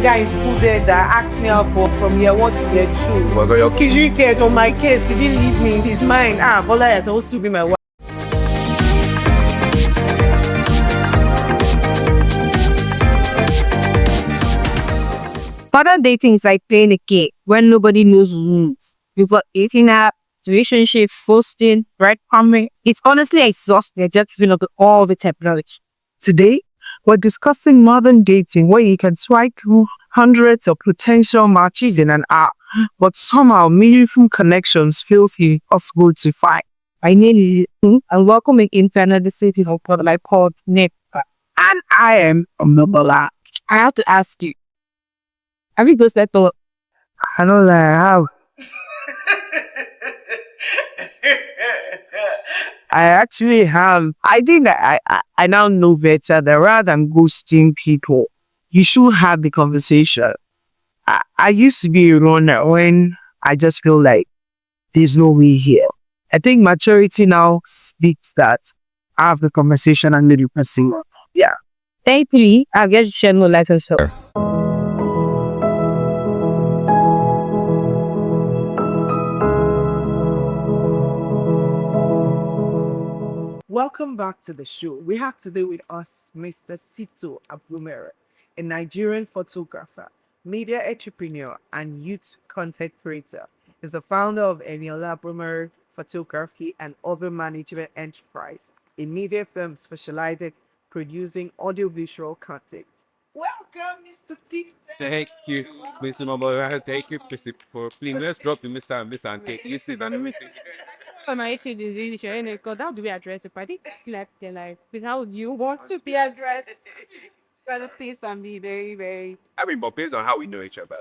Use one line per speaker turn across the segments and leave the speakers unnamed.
guy in school there that asked me out for from year 1 to year 2.
Was on your case?
He said on my case, he didn't leave me in his mind. Bola is supposed to be my wife.
Modern dating is like playing a game where nobody knows rules. You've got dating app, relationship, posting, breadcrumbing. It's honestly exhausting just keeping up with all the technology.
Today, we're discussing modern dating where you can swipe through hundreds of potential matches in an hour, but somehow meaningful connections feels impossible to find.
My name is Ibukun, and welcome in another city of what I call Nick.
And I am Omobola.
I have to ask you, have you ghosted or
I know that I have. I actually have. I think that I now know better that rather than ghosting people, you should have the conversation. I used to be a runner when I just feel like there's no way here. I think maturity now speaks that I have the conversation and let you pursue. Yeah.
thankfully I've just shared no light on so.
Welcome back to the show. We have today with us Mr. Tito Abumere, a Nigerian photographer, media entrepreneur, and youth content creator. He's the founder of Omobola Akinde Photography and Other Management Enterprise, a media firm specializing in producing audiovisual content. Welcome, Mr. Tito.
Thank you, Mr. Mobola. Thank you, for please let's drop the Mr. and Mr. and take this is an everything.
My issue is really sure, because how do we address it? I think like their life. How would you want to be addressed?
Brother, please and be very, very.
I mean, but based on how we know each other.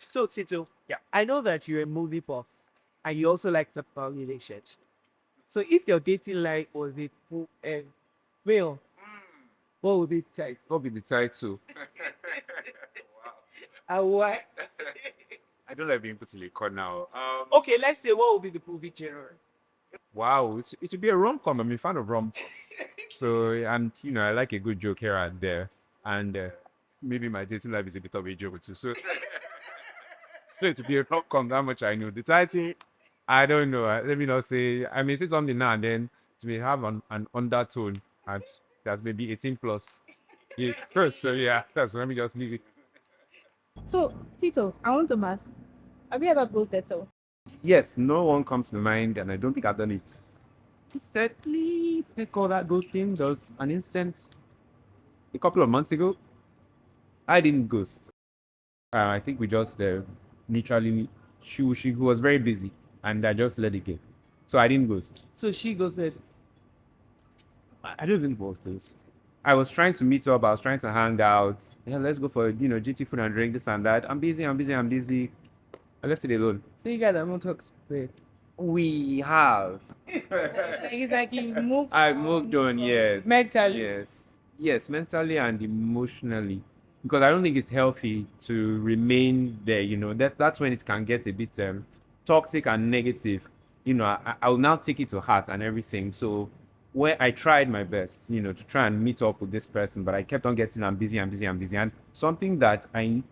So, Tito, yeah, I know that you're a movie buff and you also like to talk about relationships. So, if your dating life was a full and real, what would be tight?
What be the title?
And why?
I don't like being put in the corner now.
Okay, let's say what would be the movie genre?
Wow, it should be a rom-com. I'm a fan of rom-com. So, and I like a good joke here and there. And maybe my dating life is a bit of a joke too. So, so to be a rom-com, that much I know. The title, I don't know. Let me not say. I may say something now and then to may have an undertone, and that's maybe 18 plus. Yeah, first. So yeah, let me just leave it.
So, Tito, I want to ask, have you ever ghosted so?
Yes, no one comes to mind, and I don't think I've done it. Certainly, they call that ghosting. There was an instance a couple of months ago. I didn't ghost. I think we just literally, she was very busy, and I just let it go. So I didn't ghost.
So she goes said,
I don't even ghost this. I was trying to meet up. I was trying to hang out. Yeah, let's go for GT food and drink this and that. I'm busy. I left it alone.
so you guys are not talking.
We have.
It's like you moved.
I moved on, yes.
Mentally.
Yes, mentally and emotionally. Because I don't think it's healthy to remain there, That's when it can get a bit toxic and negative. I will now take it to heart and everything. So where I tried my best, to try and meet up with this person, but I kept on getting I'm busy. And something that I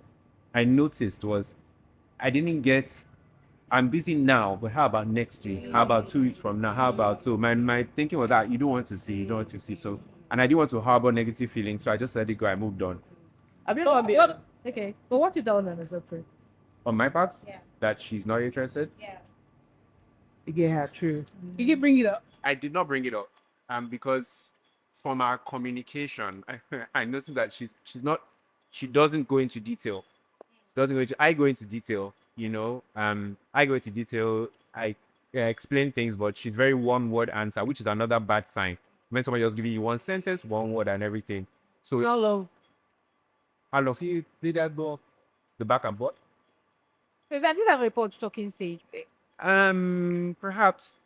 noticed was I didn't get I'm busy now, but how about next week? How about 2 weeks from now? How about so my thinking was that you don't want to see. So and I didn't want to harbor negative feelings, so I just let it go. I moved on.
Have you ever been? Okay, but what you done on the trip?
On my part,
Yeah.
that she's not interested.
Yeah.
Yeah, true.
You can bring it up.
I did not bring it up, because from our communication, I noticed that she doesn't go into detail. I go into detail, I go into detail. I explain things, but she's very one word answer, which is another bad sign. When somebody just giving you one sentence, one word, and everything. So
How long?
how long?
So you did that go?
The back and forth?
If I did a report talking stage,
Perhaps.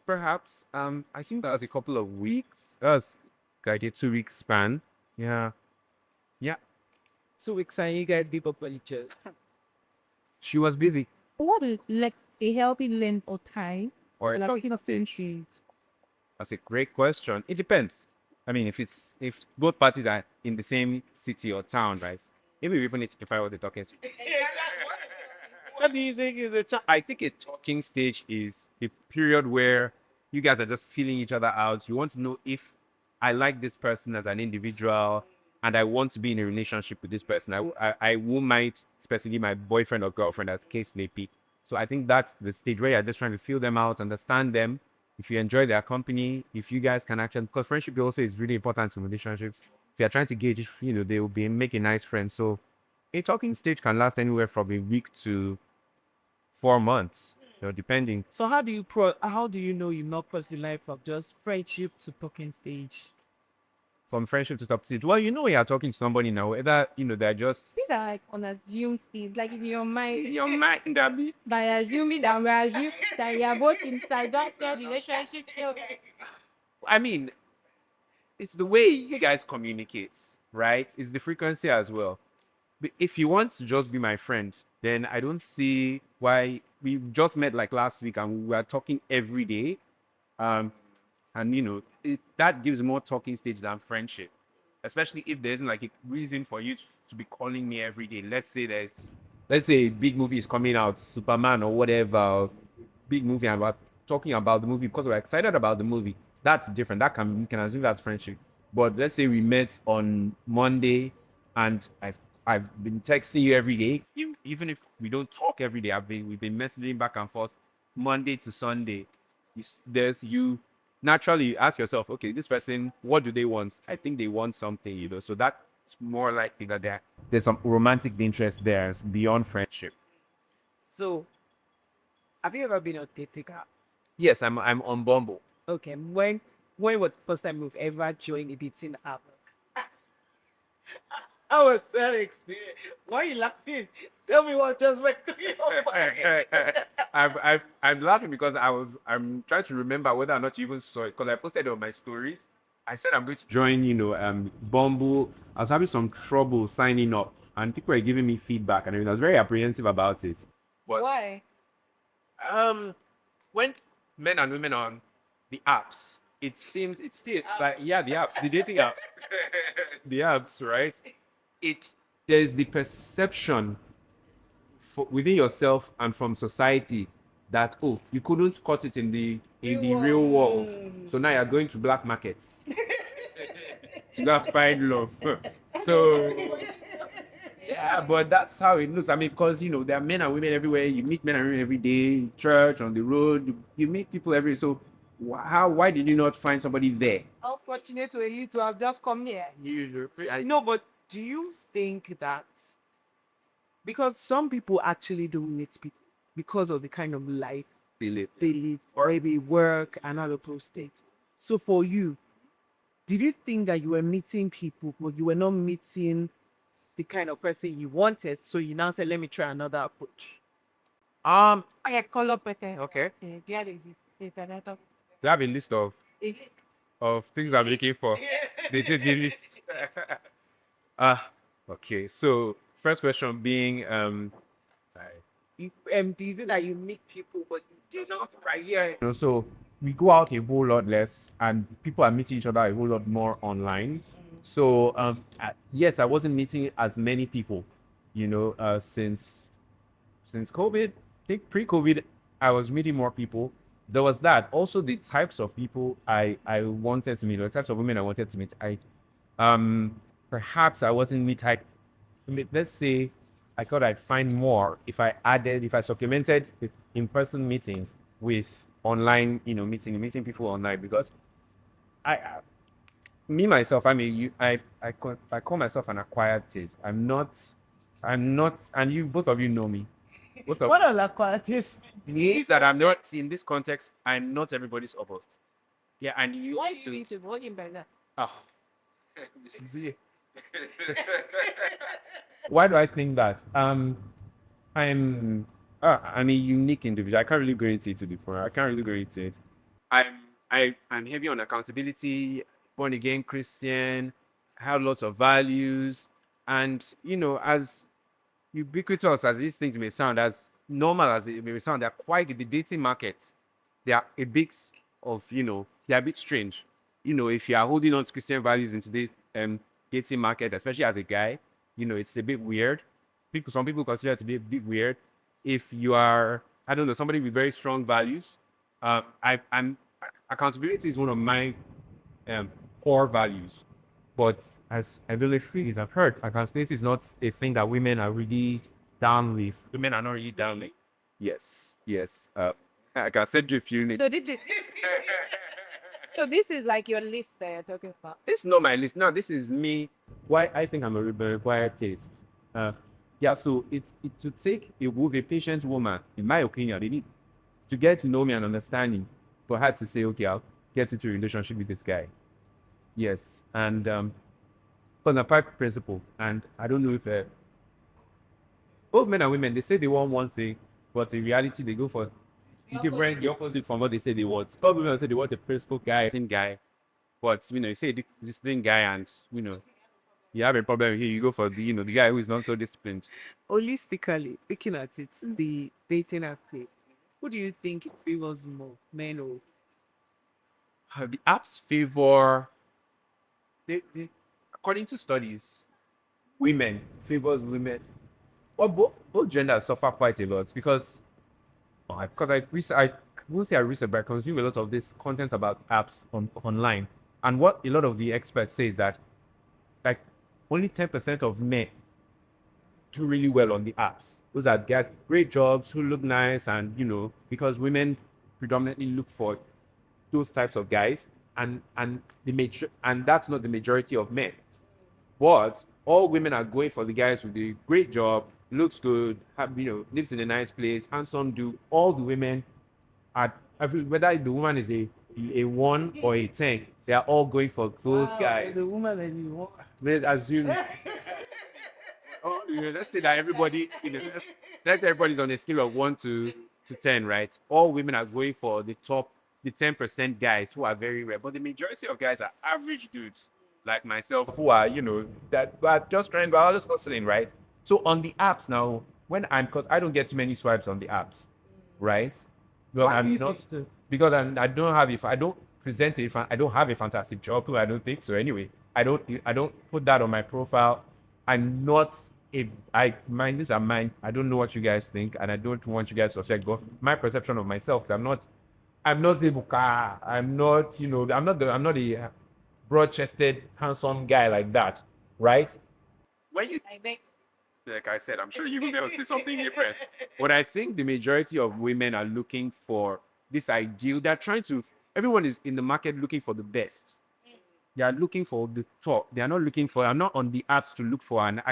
I think that was a couple of weeks. That was like a 2 week span. Yeah.
2 weeks and you guys deep up on each other.
She was busy.
what is like a healthy length of time?
Or
Like,
talking stage. That's a great question. It depends. I mean, if both parties are in the same city or town, right? Maybe we even need to define what the talking stage is. What do you think is I think a talking stage is the period where you guys are just feeling each other out. You want to know if I like this person as an individual and I want to be in a relationship with this person. I won't mind, especially my boyfriend or girlfriend, as case may be. So I think that's the stage where you're just trying to feel them out, understand them. If you enjoy their company, if you guys can actually, because friendship also is really important in relationships. If you're trying to gauge if they will be making nice friends. So a talking stage can last anywhere from a week to 4 months, depending.
So how do you know you've not crossed the line from just friendship to talking stage?
From friendship to top stage. Well, when you're talking to somebody now, whether they're just
These are like unassumed things, like in your mind.
in your mind, Abby.
By assuming that we assume that you are both inside, don't start the relationship.
I mean, it's the way you guys communicate, right? It's the frequency as well. But if you want to just be my friend, then I don't see why. We just met like last week and we are talking every day. And that gives more talking stage than friendship, especially if there isn't like a reason for you to be calling me every day. Let's say a big movie is coming out, Superman or whatever, big movie, and we're talking about the movie because we're excited about the movie. That's different. We can assume that's friendship. But let's say we met on Monday and I've been texting you every day. Even if we don't talk every day, we've been messaging back and forth Monday to Sunday. You naturally ask yourself, okay, this person, what do they want? I think they want something. So that's more likely that there's some romantic interest there beyond friendship.
So have you ever been on dating app?
Yes, I'm on Bumble.
Okay, when was the first time you've ever joined a dating app? How was that experience? Why are you laughing? Tell me what just went through your mind.
I'm laughing because I'm trying to remember whether or not you even saw it because I posted it on my stories. I said I'm going to join, Bumble. I was having some trouble signing up, and people were giving me feedback, and I was very apprehensive about it. But
Why?
when men and women on the apps, it's like the apps, the dating apps, the apps, right? There's the perception within yourself and from society that you couldn't cut it in the real world, so now you're going to black markets to go find love. So yeah, but that's how it looks. I mean, because there are men and women everywhere. You meet men and women every day, church, on the road. You meet people every day. So why did you not find somebody there?
How fortunate were you to have just come here? No, but do you think that because some people actually don't meet people because of the kind of life
They live.
they live, or maybe work and other those states? So for you, did you think that you were meeting people, but you were not meeting the kind of person you wanted? So you now said, let me try another approach.
I call up okay.
Okay.
Yeah, exist.
Do you have a list of things I'm looking for? They did the list. Okay. So first question being sorry.
Do you think that you meet people, but you do not right here?
So we go out a whole lot less, and people are meeting each other a whole lot more online. So yes, I wasn't meeting as many people, since COVID. I think pre-COVID, I was meeting more people. There was that. Also, the types of people I wanted to meet, the types of women I wanted to meet. Perhaps I wasn't meet type. Let's say I thought I'd find more if I supplemented the in-person meetings with online, meeting people online, because me myself, I call myself an acquired taste. I'm not, and you both of you know me.
What are the qualities?
Means that I'm not in this context. I'm not everybody's opposite. Yeah, and you.
Why do you need to volume by that?
Oh. See. Why do I think that? I'm a unique individual. I can't really go into it to the point. I can't really go into it. I'm heavy on accountability, born again Christian, have lots of values, and as ubiquitous as these things may sound, as normal as it may sound, they're quite the dating market. They are a bit they're a bit strange. If you are holding on to Christian values into the dating market, especially as a guy, it's a bit weird. Some people consider it to be a bit weird. If you are, I don't know, somebody with very strong values, I'm accountability is one of my core values. But as I believe is I've heard, accountability is not a thing that women are really down with. Women are not really down with. Yes, yes. I can send you a few
So
names.
so this is like your list that you're talking about.
This is not my list. No, this is me. Why I think I'm a required taste. Yeah, so it to take a patient woman, in my opinion, they need to get to know me and understanding for her to say, okay, I'll get into a relationship with this guy. Yes, and on a pipe principle, and I don't know if both men and women they say they want one thing, but in reality they go for the opposite from what they say they want. Some women say they want a principled guy, thin guy, but you say this thin guy, and you have a problem here, you go for the guy who is not so disciplined.
Holistically, looking at it, the dating app thing, who do you think it favors more, men or
The apps favor according to studies, women favors women. Well, both genders suffer quite a lot because I won't say I research, but I consume a lot of this content about apps online. And what a lot of the experts say is that like only 10% of men do really well on the apps. Those are guys with great jobs who look nice, and because women predominantly look for those types of guys, and that's not the majority of men. But all women are going for the guys with the great job, looks good, lives in a nice place, handsome dude. All the women are whether the woman is a 1 or a 10, they are all going for those guys.
the woman that you want?
Let's assume let's say that everybody let's say everybody's on a scale of 1 to 10, right? All women are going for the 10% guys who are very rare, but the majority of guys are average dudes like myself who are that are just trying, but just hustling, right? So on the apps now, because I don't get too many swipes on the apps, right? Because
Why do
I'm
you
not
think so?
because I don't have if I don't present it. I don't have a fantastic job. I don't think so. Anyway, I don't put that on my profile. I'm not a I mind these are mine. I don't know what you guys think, and I don't want you guys to affect. But my perception of myself, I'm not Ibuka. I'm not a broad-chested, handsome guy like that, right? When you
I think
like I said, I'm sure you will be able to see something different. But I think the majority of women are looking for this ideal. They're trying to. Everyone is in the market looking for the best. They are looking for the top. They are not looking for. I'm not on the apps to look for, and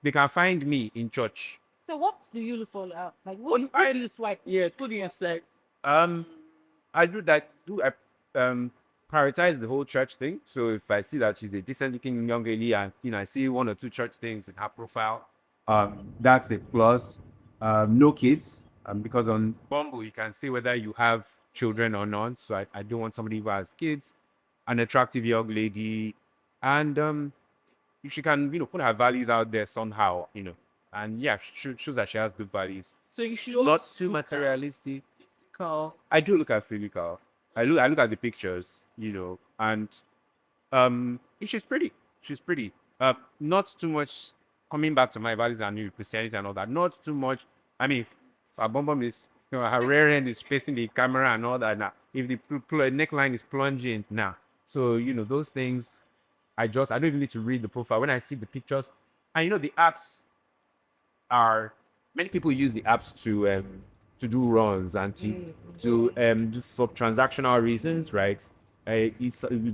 they can find me in church.
so. What do you look for? Like
What
who do you swipe?
Yeah, put it aside.
Um, I do that. Prioritize the whole church thing. So if I see that she's a decent looking young lady, and I see one or two church things in her profile, that's a plus. No kids, because on Bumble you can see whether you have children or not. So I don't want somebody who has kids, an attractive young lady, and if she can put her values out there somehow, and yeah, shows that she has good values.
So you should
Not too materialistic.
call.
I do look at physical. I look at the pictures, and she's pretty. She's pretty. Not too much. Coming back to my values and Christianity and all that. Not too much. I mean, if her bum bum is, her rear end is facing the camera and all that. Now, if the neckline is plunging, now. So those things. I don't even need to read the profile when I see the pictures, and the apps are many people use the apps to do runs and to do for transactional reasons, right?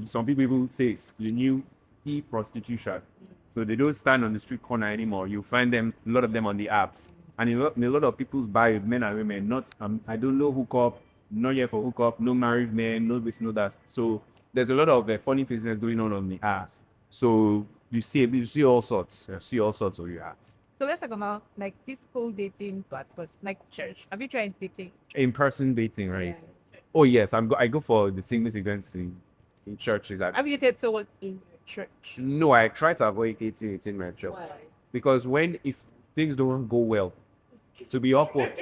Some people say it's the new e-prostitution, so they don't stand on the street corner anymore. You find them, a lot of them on the apps, and a lot of people's bio, men and women. Not I don't know hookup, not yet for hookup, no married men, no this, no that. So there's a lot of funny business going on the apps. So you see all sorts, of your apps.
So let's talk about like this whole dating platform, like church. Have you tried dating?
In-person dating, right? Oh yes, I go for the singles events in churches.
Have you dated someone in your church?
No, I try to avoid dating in my church because if things don't go well, to be upward.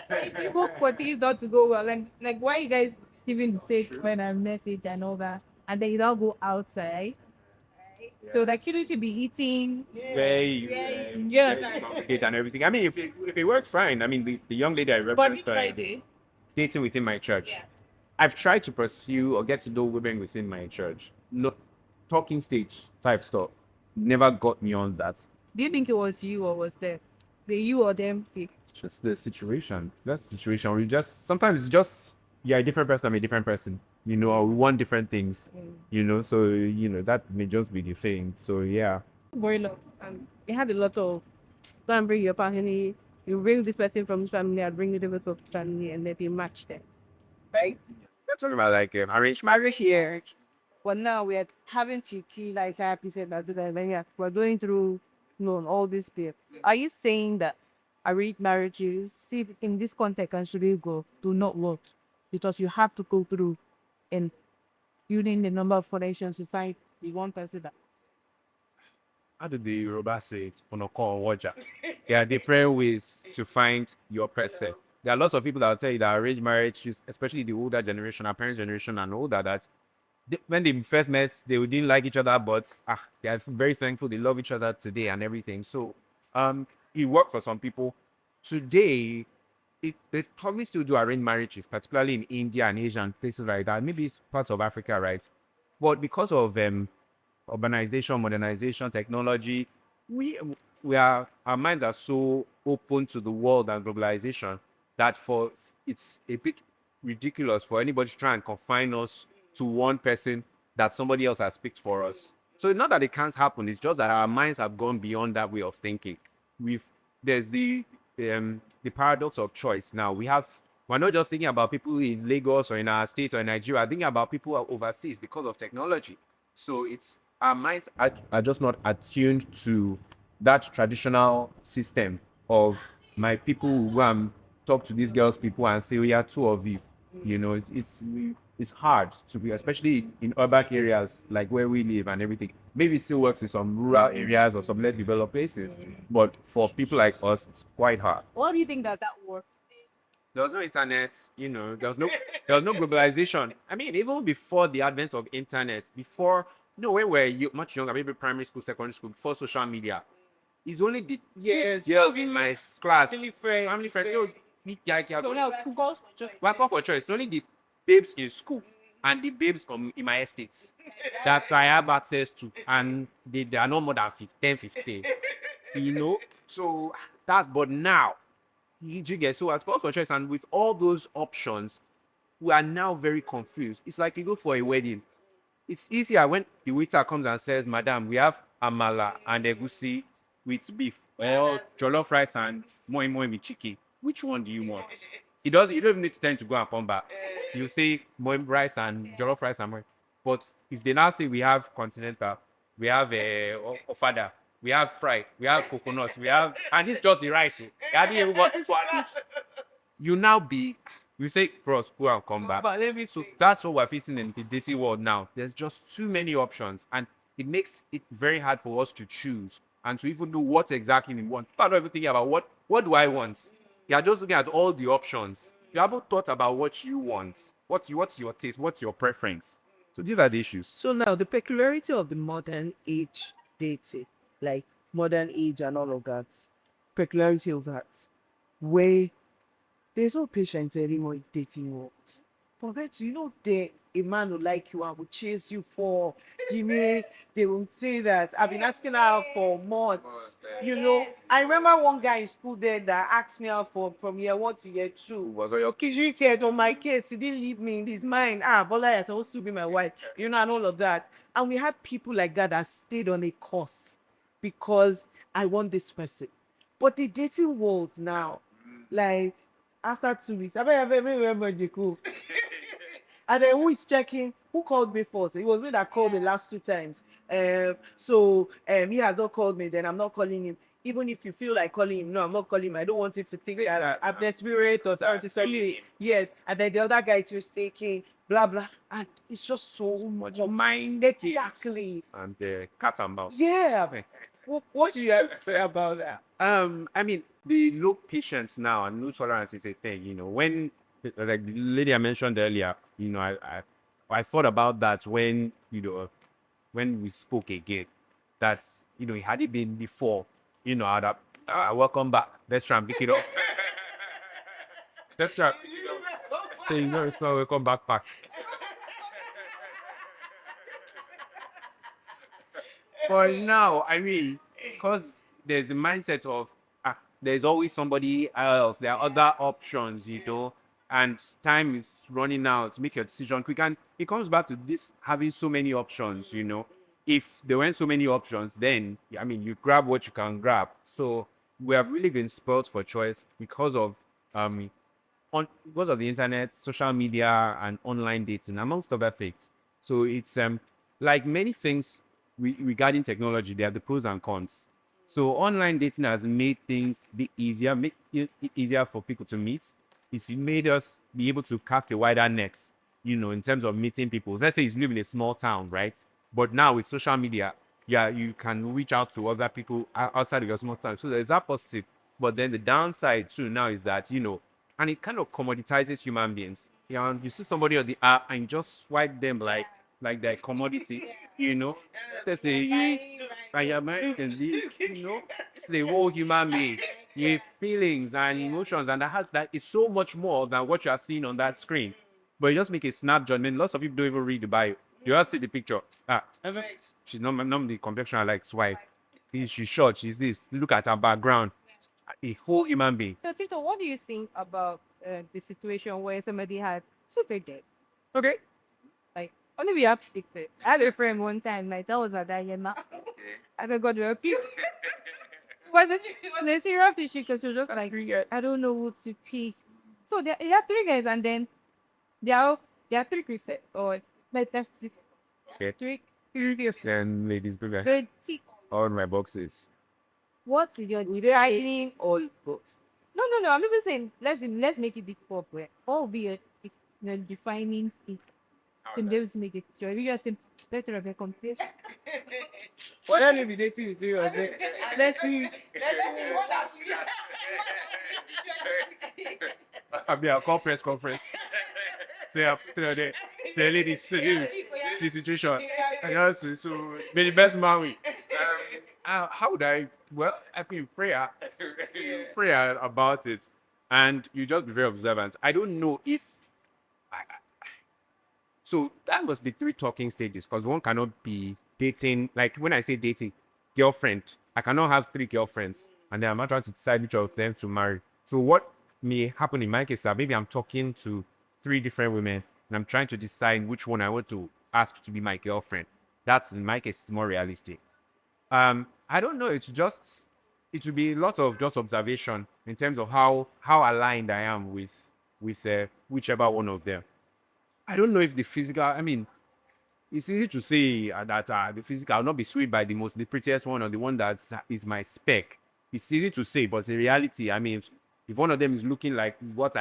If you hope for things not to go well, like why you guys even say when I message and all that, and then you don't go outside. So like you need to be eating.
Very,
Yeah.
very complicated and everything. I mean, if it works, fine. I mean, the young lady I referenced dating within my church. I've tried to pursue or get to know women within my church. No talking stage type stuff. Never got beyond that.
Do you think it was you or was them? The you or them?
It's just the situation. That's the situation. We just sometimes it's just you're a different person, I'm a different person. Or we want different things. So that may just be the thing. So yeah.
Growing up, you had a lot of go and bring your family. You bring this person from this family, I bring the different from family, and then they match them. Right?
We're talking about like arranged marriage here.
But now we're having to key like I said that yeah, we're going through all this bit. Are you saying that arranged marriages, see in this context can should go do not work because you have to go through and building the number of foundations to find the one person that
How do the Yoruba say it? Onoko Waja. There are different ways to find your person. There are lots of people that will tell you that arranged marriage is, especially the older generation, our parents' generation and older, that when they first met, they didn't like each other, but they are very thankful they love each other today and everything. So it worked for some people. Today, they probably still do arranged marriages, particularly in India and Asia and places like that. Maybe it's parts of Africa, right? But because of urbanization, modernization, technology, we our minds are so open to the world and globalization that it's a bit ridiculous for anybody to try and confine us to one person that somebody else has picked for us. So it's not that it can't happen, it's just that our minds have gone beyond that way of thinking. There's the paradox of choice now. We're not just thinking about people in Lagos or in our state or in Nigeria, we're thinking about people overseas because of technology. So it's our minds are just not attuned to that traditional system of my people who go and talk to these girls people and say, oh yeah, two of you. It's hard to be, especially in urban areas like where we live and everything. Maybe it still works in some rural areas or some less developed places, but for people like us, it's quite hard.
what do you think that works?
There was no internet, there was no globalization. I mean, even before the advent of internet, before when we were much younger, maybe primary school, secondary school, before social media, it's only the girls in my class, family friends, meet guy, we're for choice. It's only the babes in school and the babes in my estates that I have access to, and they are no more than 10, 15. So but now you get so as for choice, and with all those options, we are now very confused. It's like you go for a wedding. It's easier when the waiter comes and says, Madam, we have amala and egusi with beef, or jollof rice and moi moi with chicken. Which one do you want? You don't even need to tend to go and come back. You say moi rice and jollof rice and moi. But if they now say we have continental, we have ofada, we have fried, we have coconuts, and it's just the rice. You haven't even got swallow. You now be you say bros go and come back. But so that's what we're facing in the dating world now. There's just too many options, and it makes it very hard for us to choose and to even know what exactly we want. People are not even thinking about what do I want. You're just looking at all the options. You haven't thought about what you want. What's your taste? What's your preference? So these are the issues.
So now the peculiarity of the modern age dating, like modern age and all of that, peculiarity of that, where there's no patience anymore in dating world. But that a man will like you and will chase you for they will say that I've been asking her out for months. I remember one guy in school there that asked me out for from year one to year two.
Was on your
He said, on my case, he didn't leave me in his mind. Bola is supposed to be my wife, and all of that. And we had people like that stayed on a course because I want this person. But the dating world now, like after 2 weeks, I remember the cool. And then who is checking? Who called me first? It was me that called me last 2 times. He has not called me, then I'm not calling him. Even if you feel like calling him, no, I'm not calling him. I don't want him to think that I'm desperate or something. Yes. And then the other guy is just taking, blah, blah. And it's just so much mind. Exactly.
And cat and mouse.
Yeah. What do you have to say about that?
I mean, the low patience now and low tolerance is a thing. When like the lady I mentioned earlier, I thought about that when when we spoke again. That's, had it been before, I'd have, welcome back. Let's try and pick it up. Let's try. So, it's not welcome backpack. But now, I mean, because there's a mindset of there's always somebody else, there are other options, and time is running out to make your decision quick. And it comes back to this having so many options. If there weren't so many options, then, I mean, you grab what you can grab. So we have really been spoiled for choice um because of the internet, social media, and online dating, amongst other things. So it's like many things regarding technology, there are the pros and cons. So online dating has made things make it easier for people to meet. It's made us be able to cast a wider net, in terms of meeting people. Let's say you live in a small town, right? But now with social media, yeah, you can reach out to other people outside of your small town. So there's that positive. But then the downside too now is that, and it kind of commoditizes human beings. You see somebody on the app and you just swipe them like they're commodity, They say you and your Americans, it's the whole human being. You have feelings and emotions, and that is so much more than what you are seeing on that screen. But you just make a snap judgment. Lots of people don't even read the bio. You just see the picture. She's not the complexion I like swipe. She's short, she's this. Look at her background. A whole human being.
So, Tito, what do you think about the situation where somebody had super debt?
Okay.
Like, only we have to fix it. I had a friend one time, like, that was a dilemma. I forgot to appeal. It was a serious issue because she was just like, I don't know who to pick. So, there are three guys, and then there are three Christians. Or, like, that's the
Okay.
three.
And ladies, go back.
The T.
All my boxes.
What did you
They are in all books.
No. I'm even saying let's make it difficult where all be a defining thing. Can just make it sure. You just say better of a complete.
What eliminating is doing on there. Let's see.
I'll be a call press conference. Say, say, ladies, see the situation. So, may the best man win. How would I? Well, I mean, prayer about it, and you just be very observant. I don't know if. So that must be three talking stages, because one cannot be dating. Like when I say dating, girlfriend, I cannot have three girlfriends, and then I'm not trying to decide which of them to marry. So what may happen in my case, maybe I'm talking to three different women, and I'm trying to decide which one I want to ask to be my girlfriend. That's in my case, it's more realistic. I don't know. It will be a lot of just observation in terms of how aligned I am with whichever one of them. I don't know if the physical. I mean, it's easy to say that the physical will not be swayed by the prettiest one or the one that is my spec. It's easy to say, but in reality, I mean, if one of them is looking like what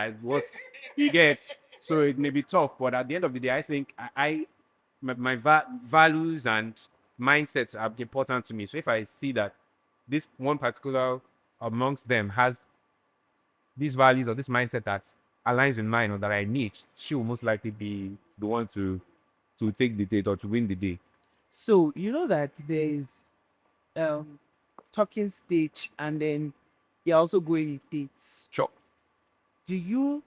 you get, so it may be tough. But at the end of the day, I think my values and mindsets are important to me. So if I see that this one particular amongst them has these values or this mindset that aligns with mine or that I need, she will most likely be the one to take the date or to win the day.
So you know that there's talking stage and then you're also going with dates.
Sure.
Do you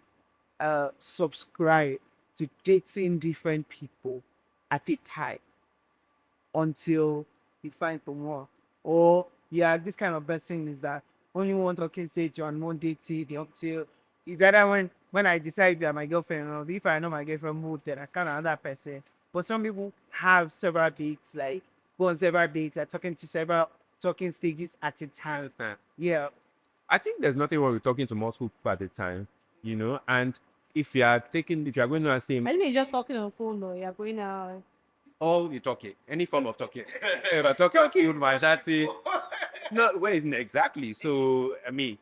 subscribe to dating different people at a time until you find the one? Or yeah, this kind of person is that only one talking stage on one dating until it's either when I decide that my girlfriend, or if I know my girlfriend mood, then I can't another person. But some people have several dates, like go on several dates, are talking to several talking stages at a time. Yeah.
I think there's nothing wrong with talking to multiple people at a time, and if you are going to the same
I think you're just talking on phone though. You're going out.
all you talking, any form of talking. If I talking with my chatty, no, where isn't it exactly? So I mean,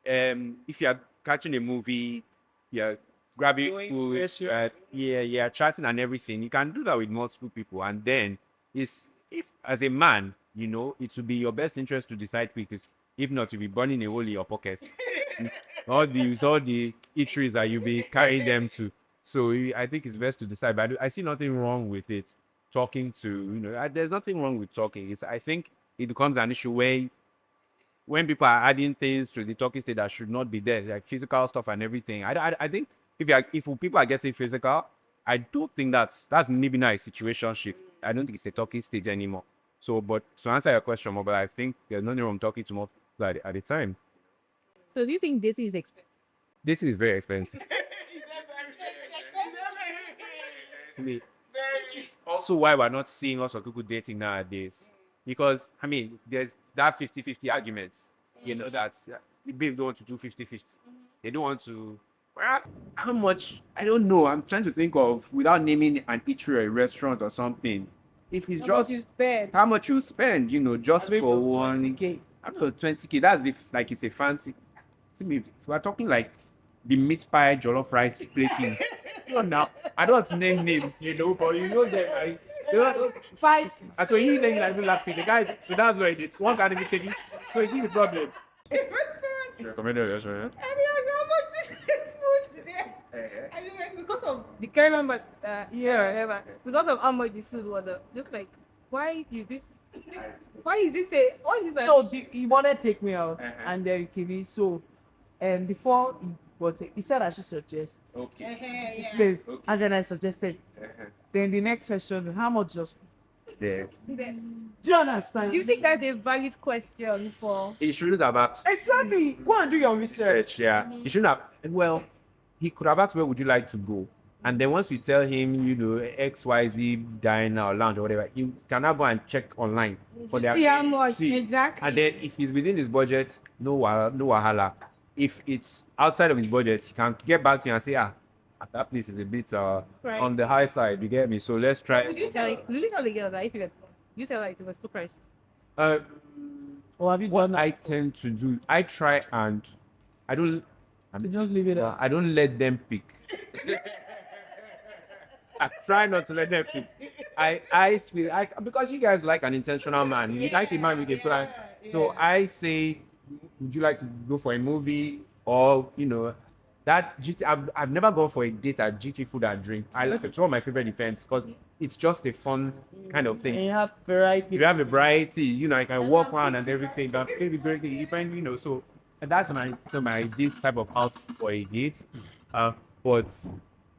if you're catching a movie, you're grabbing
Doing
food,
pressure.
yeah, chatting and everything. You can do that with multiple people, and then if as a man, it will be your best interest to decide quickly. If not, you'll be burning a hole in your pocket. all the eateries that you'll be carrying them to. So I think it's best to decide. But I see nothing wrong with it. Talking to, there's nothing wrong with talking. I think it becomes an issue where when people are adding things to the talking stage that should not be there, like physical stuff and everything. I think if people are getting physical, I do think that's maybe not a situationship. I don't think it's a talking stage anymore. So, but to answer your question, but I think there's nothing wrong talking to more people at the time.
So do you think this is expensive?
This is very expensive. To me, which is also why we're not seeing lots of people dating nowadays. Because, I mean, there's that 50-50 argument. You know, that the babe don't want to do 50-50. They don't want to. Well, how much? I don't know. I'm trying to think of, without naming an eatery or a restaurant or something. If it's just
It's bad.
how much you spend, you know, just for one.
20K.
Up to 20K. That's if like it's a fancy. See me, if we're talking like the meat pie, jollof rice plating. You know, now I don't want to name names, you know, but you know that
Five.
and so he then like last week, the guy, so that's where it is. One can't even take it. So it's the problem. Recommended restaurant.
And he was almost food there. I mean, because of the can't remember, because of how much the food was, just like, why is this
So he wanted to take me out,
Uh-huh.
and then he so, before he said I should suggest
Okay.
place,
Okay.
and then I suggested. Then the next question, how much just?
Yes.
Do you understand?
Do you think that's a valid question for?
He shouldn't have asked
Exactly. Go and do your research.
research, yeah. He shouldn't have well, he could have asked where would you like to go? And then once you tell him, you know, XYZ diner or lounge or whatever, you can now go and check online for their
See how much,
see.
exactly.
And then if it's within his budget, no wahala. If it's outside of his budget, he can get back to you and say, that place is a bit
Right.
on the high side, you get me? So let's try
Would you tell the girl that if you tell her it was too pricey?
uh,
Or have you
what
done
I tend to do, I try and I don't
just leave it out?
I don't let them pick. I try not to let them pick. I feel because you guys like an intentional man. You like a man with a plan. So I say, would you like to go for a movie or you know that GT? I've never gone for a date at GT Food and Drink. I like it's one of my favorite events because it's just a fun kind of thing.
And you have variety.
You have a variety, you know, I can walk around and everything. But it'll be very different, you know. So and that's my this type of outfit for a date. But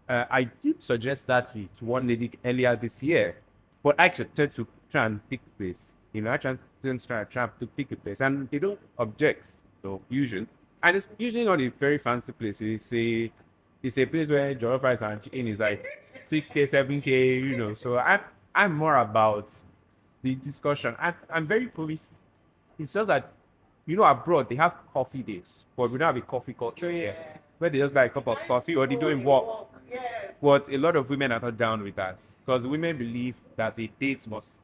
I did suggest that to one lady earlier this year, but I actually tend to try and pick a place. You know, I tend to try to pick a place, and they don't object. So usually, and it's usually not a very fancy place. It's a place where jollof rice and chicken is like 6K, 7K. You know, so I'm more about the discussion. I'm very police. It's just that you know abroad they have coffee days, but we don't have a coffee culture here, where they just buy a cup of coffee or they doing walk. But a lot of women are not down with that because women believe that a date must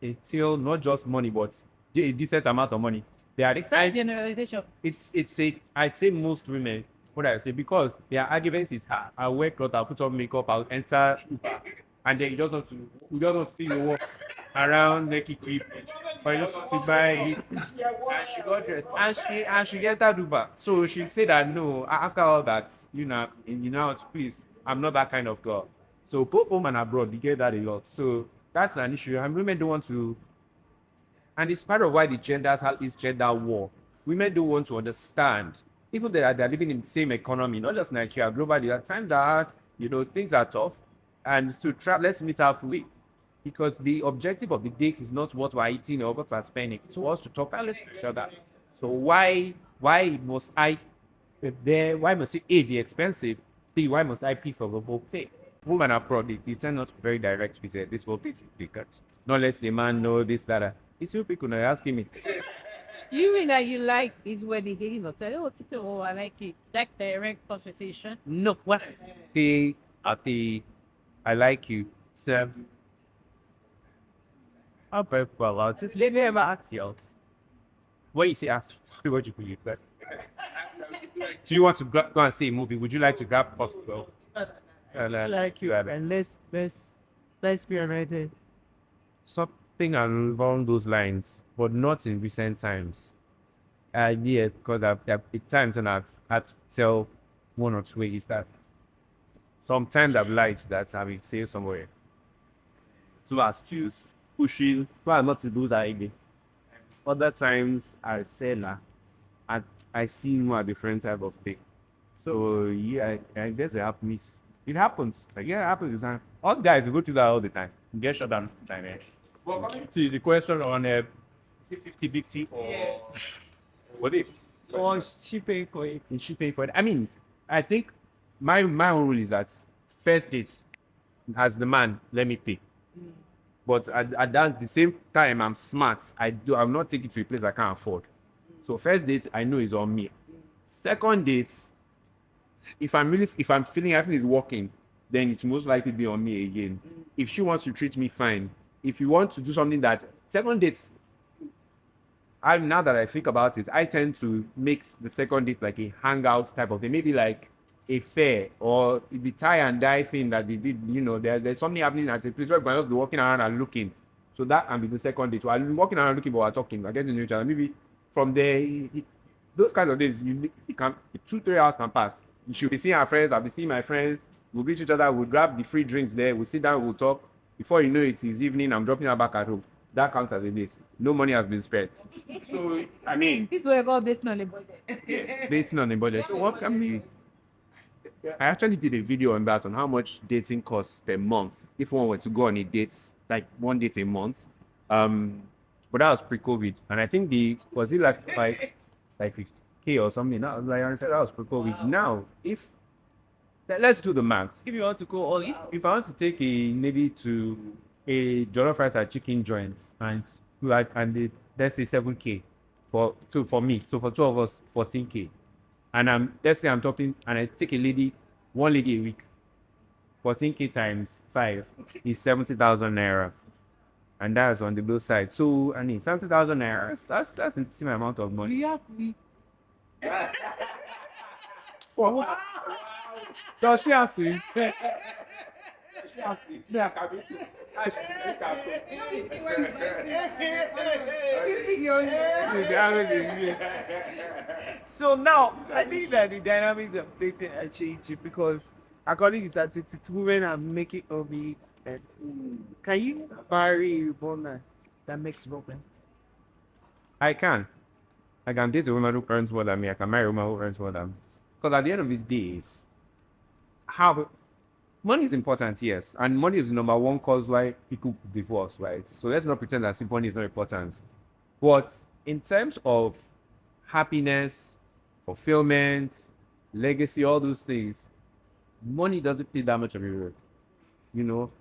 entail not just money but a decent amount of money. They are the kinds,
Generalization.
I'd say most women, what I say, because their arguments is I'll wear clothes, I'll put on makeup, I'll enter Uber, and then you just want to see your walk around naked equipment. Or you just want to buy it. And she got dressed and she entered Uber. So she said that no, after all that, please, I'm not that kind of girl. So both home and abroad, they get that a lot. So that's an issue. And women don't want to, and it's part of why the genders have this gender war. Women don't want to understand. Even they're living in the same economy, not just Nigeria, globally. There are times that hard, things are tough. And so let's meet halfway. Because the objective of the date is not what we're eating or what we're spending. It's for us to talk and listen to each other. So why must why must it A, be expensive? B, why must I pay for the whole thing? Women are proud, they tend not to be very direct with it. This will be because not let the man know this, that. It's you people are asking me.
You mean that you like is when they get you tell oh Tito, oh I like it. Like direct conversation.
No, what I like you. So I'm both well out. Just let me have ask you. What you say? Ask what you believe. But do you want to go and see a movie? Would you like to grab possible?
I like you, and let's be united.
Something along those lines, but not in recent times. Yeah, because I've at times and I've had to tell one or two ways that sometimes I've lied that I will say somewhere. So as to pushing, try not to lose that again. Other times I say nah, I see more different type of thing. So yeah, I guess it happens. It happens. Like yeah, it happens. All guys go through that all the time. You get shut down all the time. Eh? Well, coming to the question on is it 50-50 or what if?
Or is she paying for it?
Is she paying for it? I mean, I think my own rule is that first date, as the man, let me pay. But at that the same time, I'm smart. I'll not take it to a place I can't afford. So first date, I know is on me. Second date, if I'm feeling everything is working, then it's most likely be on me again. If she wants to treat me fine, if you want to do something that second dates, I now that I think about it, I tend to make the second date like a hangout type of thing, maybe like a fair or it be tie and die thing that they did. There's something happening at a place where we can just be walking around and looking. So that can be the second date. So I'm walking around looking, but we're talking, we're getting to know each other. Maybe from there, those kinds of days, it can 2-3 hours can pass. You should be seeing our friends. I'll be seeing my friends. We'll greet each other. We'll grab the free drinks there. We'll sit down. We'll talk. Before you know it, it's evening. I'm dropping her back at home. That counts as a date. No money has been spent. So I mean,
This way I got dating on a budget.
yes, dating on a budget. So what can be? I actually did a video on that on how much dating costs per month if one were to go on a date, like one date a month. But that was pre-COVID, and I think was it like 50K or something. That was like I said that was pre-COVID. Now, if let's do the math. If you want to go all, if I want to take maybe to a jollof rice and chicken joint let's say 7K for me, so for two of us 14K, and let's say I'm talking and I take one lady a week, 14K times 5 is 70,000 naira, and that's on the low side. So I mean 70,000 naira, that's a same amount of money.
Yeah.
For what? Does she have to?
So now I think that the dynamics of dating are changing because according to statistics, women are making of it. Can you marry a woman that makes women?
I can. I can date a woman who earns more than me. I can marry a woman who earns more than me. Because at the end of the day, how money is important, yes, and money is the number one cause why people divorce, right? So let's not pretend that money is not important. But in terms of happiness, fulfillment, legacy, all those things, money doesn't play that much of a role.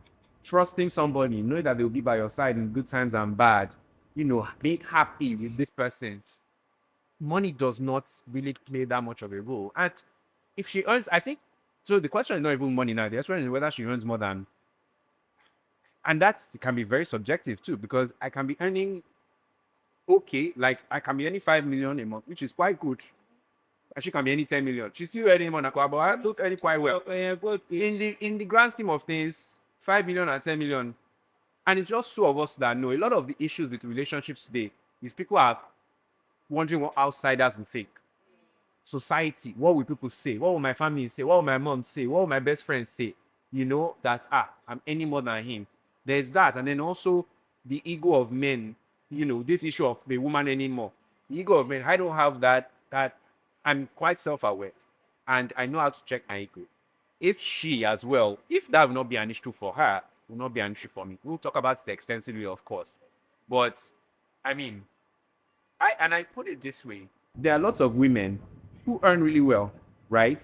Trusting somebody, knowing that they'll be by your side in good times and bad, being happy with this person, money does not really play that much of a role. And if she earns, I think, so the question is not even money now. The question is whether she earns more than, and that can be very subjective too, because I can be earning okay, like I can be earning 5 million a month, which is quite good. And she can be earning 10 million. She's still earning more than but I don't earn it quite well. In the grand scheme of things, 5 million and 10 million. And it's just two of us that know a lot of the issues with relationships today is people are wondering what outsiders will think. Society, what will people say? What will my family say? What will my mom say? What will my best friends say? That I'm earning more than him. There's that. And then also the ego of men, this issue of the woman anymore. The ego of men, I don't have that I'm quite self-aware and I know how to check my ego. If she as well, if that will not be an issue for her, will not be an issue for me. We'll talk about it extensively, of course. But I mean, I put it this way. There are lots of women who earn really well, right?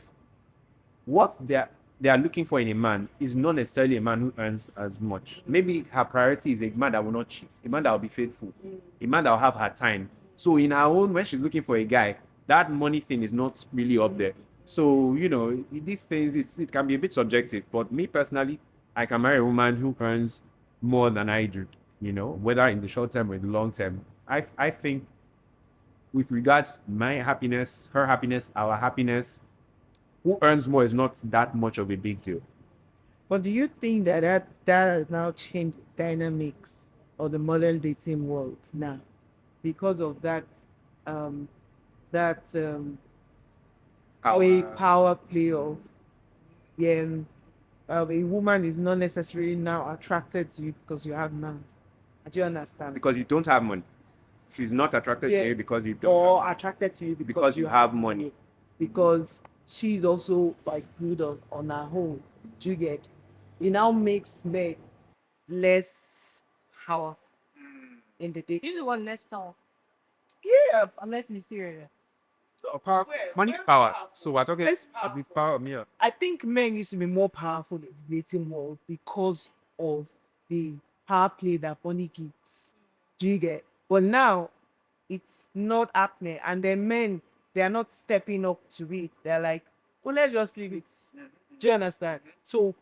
What they are looking for in a man is not necessarily a man who earns as much. Maybe her priority is a man that will not cheat, a man that will be faithful, a man that will have her time. So in her own, when she's looking for a guy, that money thing is not really up there. So, these things, it can be a bit subjective. But me personally, I can marry a woman who earns more than I do, whether in the short term or in the long term. I think with regards my happiness, her happiness, our happiness, who earns more is not that much of a big deal.
But do you think that has now changed dynamics of the modern dating world now because of um, that power play of yeah, a woman is not necessarily now attracted to you because you have money. Do you understand?
Because you don't have money. she's not attracted
Yeah.
to you because you don't
or attracted to you
because you have money.
because she's also like good on her own. Do you get? It now makes men less powerful in the
This
dating.
is one less talk,
Yeah,
unless mysterious.
Power,
Well,
money is
well,
power.
powerful.
So we're talking
Less
about power, yeah.
I think men used to be more powerful in the dating world because of the power play that money gives. Do you get? But now it's not happening, and then men they are not stepping up to it. They're like, well, let's just leave it. Do you understand? So,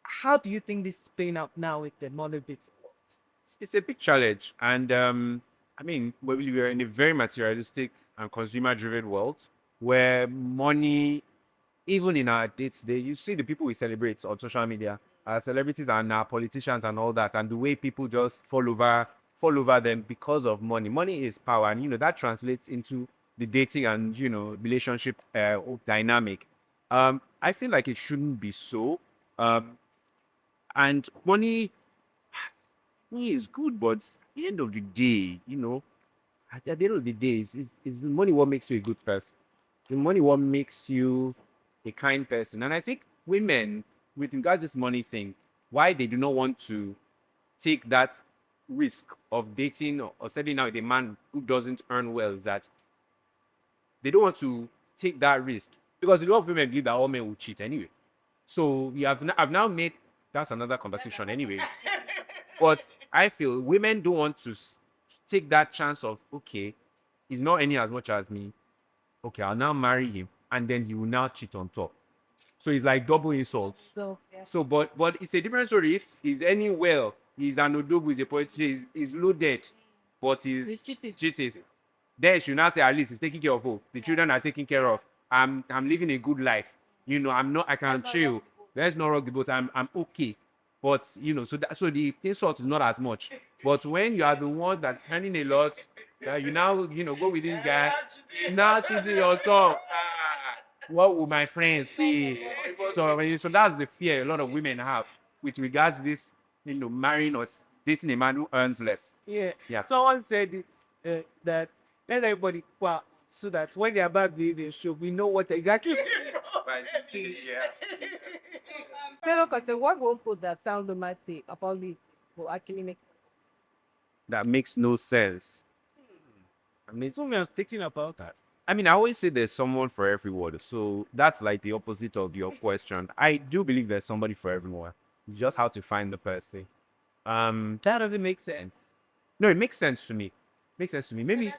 how do you think this is playing out now with the money bit?
It's a big challenge, and I mean, we are in a very materialistic and consumer-driven world where money, even in our day-to-day, you see the people we celebrate on social media, our celebrities and our politicians and all that, and the way people just fall over them because of money. Money is power, and that translates into the dating and relationship dynamic. I feel like it shouldn't be so. Um, and money is good, but at the end of the day, at the end of the day, is the money what makes you a good person. The money what makes you a kind person. And I think women, with regards to this money thing, why they do not want to take that risk of dating or settling out with a man who doesn't earn well is that they don't want to take that risk because a lot of women believe that all men will cheat anyway. So I've now made that's another conversation anyway. But I feel women don't want to take that chance of, okay, he's not earning as much as me. Okay, I'll now marry him, and then he will now cheat on top. So it's like double insults.
So yeah.
So, but it's a different story if he's earning well, he's an odogu, he's a poetry, he's loaded, but
He's cheating.
he's cheating. Then she now say at least he's taking care of hope. The children are taken care of. I'm living a good life. I can chill. Let's not rock the boat. I'm okay. But so the insult is not as much. But when you are the one that's earning a lot, you now go with this guy, now cheating your tongue. What will my friends say? So that's the fear a lot of women have with regards to this, marrying or dating a man who earns less.
Yeah.
Yeah.
Someone said that let everybody qua so that when they're about the show, we know what exactly.
Yeah.
Fellow content, what will put that sound romantic about me will actually make
That makes no sense. I mean,
So we are thinking about that.
I mean, I always say there's someone for everyone. So that's like the opposite of your question. I do believe there's somebody for everyone. It's just how to find the person.
That doesn't make sense.
No, it makes sense to me. Makes sense to me. Maybe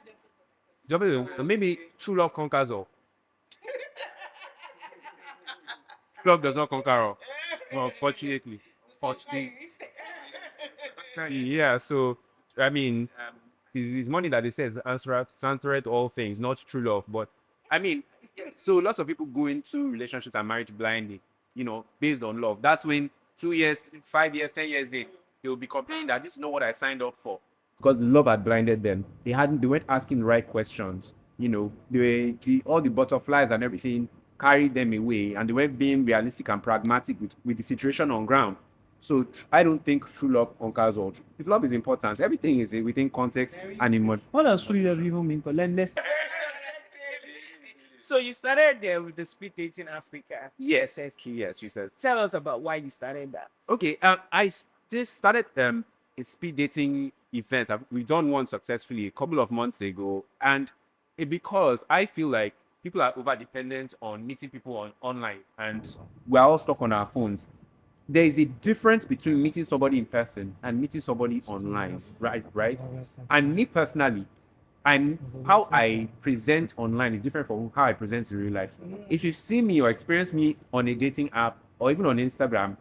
true love conquers all. Love does not conquer all. Unfortunately. Fortunately. Yeah, so I mean, it's money that they say is answereth all things, not true love. But I mean, so lots of people go into relationships and marriage blindly, based on love. That's when 2 years, 5 years, 10 years in, they will be complaining that this is not what I signed up for. Because the love had blinded them. They weren't asking the right questions. All the butterflies and everything carried them away, and they weren't being realistic and pragmatic with the situation on ground. So I don't think true love conquers all. If love is important, everything is within context and in mod.
What does free love even mean? But let's. So you started there with the speed dating Africa.
Yes, yes, she says.
Tell us about why you started that.
Okay, just started a speed dating event. We've done one successfully a couple of months ago, and because I feel like people are over dependent on meeting people online, and we're all stuck on our phones. There is a difference between meeting somebody in person and meeting somebody online, right? And me personally, how I present online is different from how I present in real life. If you see me or experience me on a dating app or even on Instagram,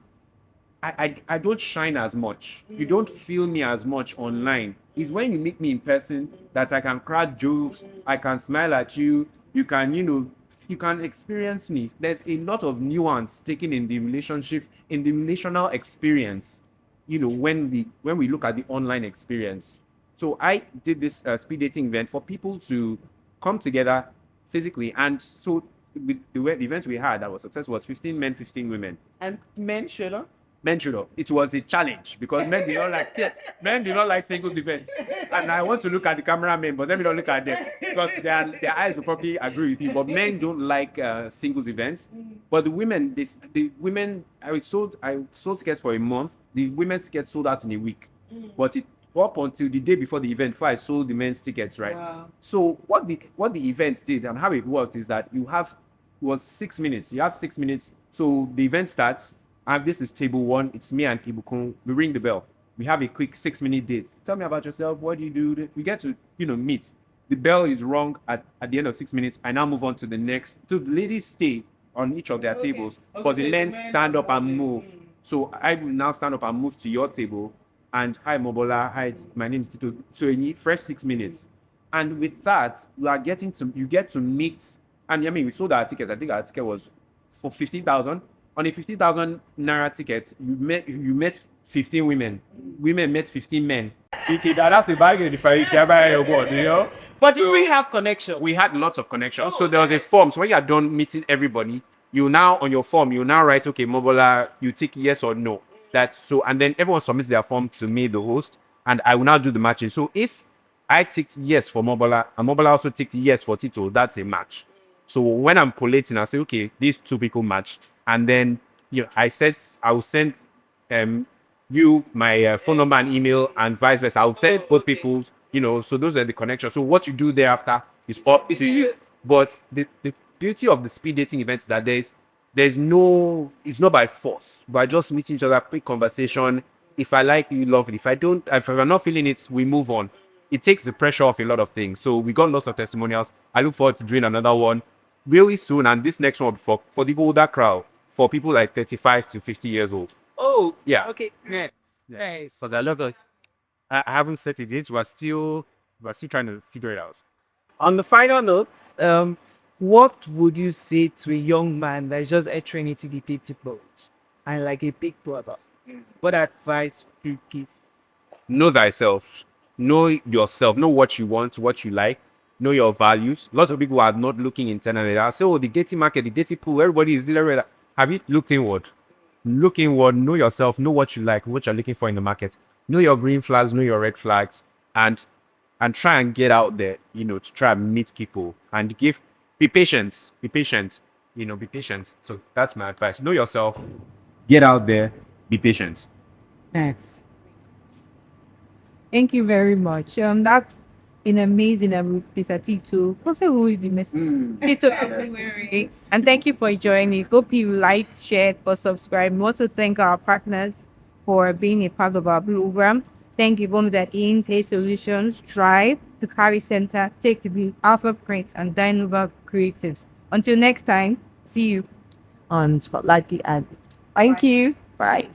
I don't shine as much. You don't feel me as much online. It's when you meet me in person that I can crack jokes, I can smile at you, you can experience me. There's a lot of nuance taken in the relationship, in the relational experience, when we look at the online experience. So I did this speed dating event for people to come together physically. And so with the event we had that was successful was 15 men, 15 women.
And men, Sheila?
Men should have. It was a challenge because men do not like men do not like singles events. And I want to look at the cameramen, but let me not look at them because their eyes will probably agree with me. But men don't like singles events. But the women, I sold tickets for a month. The women's tickets sold out in a week. But it up until the day before the event, before I sold the men's tickets, right?
Wow.
So what the event did and how it worked is that it was 6 minutes. You have 6 minutes. So the event starts, and this is table one. It's me and Ibukun. We ring the bell. We have a quick 6 minute date. Tell me about yourself. What do you do? We get to, meet. The bell is rung at the end of 6 minutes. I now move on to the next. So the ladies stay on each of their tables, but the men stand up and move. So I will now stand up and move to your table. And hi, Mobola. Hi, my name is Tito. So you need fresh 6 minutes. And with that, you get to meet. And I mean, we sold our tickets. I think our ticket was for 15,000. On a 50,000 naira ticket, you met 15 women. Women met 15 men. That's a bargain if I buy your board,
But we have connection.
We had lots of connections. So there was a form. So when you're done meeting everybody, you now on your form, you now write, okay, Mobola, you tick yes or no. And then everyone submits their form to me, the host, and I will now do the matching. So if I ticked yes for Mobola, and Mobola also ticked yes for Tito, that's a match. So when I'm collating, I say, okay, these two people match. And then I will send you my phone number and email and vice versa. I'll send both people's, so those are the connections. So what you do thereafter is up. But the beauty of the speed dating events that there's no, it's not by force, by just meeting each other, quick conversation. If I like you, love it. If I'm not feeling it, we move on. It takes the pressure off a lot of things. So we got lots of testimonials. I look forward to doing another one really soon. And this next one for the older crowd, for people like 35 to 50 years old.
Oh,
Yeah.
okay. Nice.
Because I haven't set it yet. We're still trying to figure it out.
On the final note, what would you say to a young man that is just entering into the dating world and like a big brother? What advice would you give?
Know thyself. Know yourself. Know what you want, what you like. Know your values. Lots of people are not looking internally. They say, oh, the dating market, the dating pool, everybody is there. Have you looked inward? Look inward. Know yourself. Know what you like, what you're looking for in the market. Know your green flags. Know your red flags, and try and get out there. To try and meet people and be patient. Be patient. Be patient. So that's my advice. Know yourself. Get out there. Be patient.
Nice.
Thank you very much. That's an amazing Mr. Tito. Also, who is the Mr. Tito Abumere. And thank you for joining. Hope you liked, shared, or subscribed. We want to thank our partners for being a part of our program. Thank you, Bombs at Inns, Hay Solutions, Drive, the Carry Center, Take the View, Alpha Print, and Dynova Creatives. Until next time, see you on Spotlight the Ad. Thank you. Bye.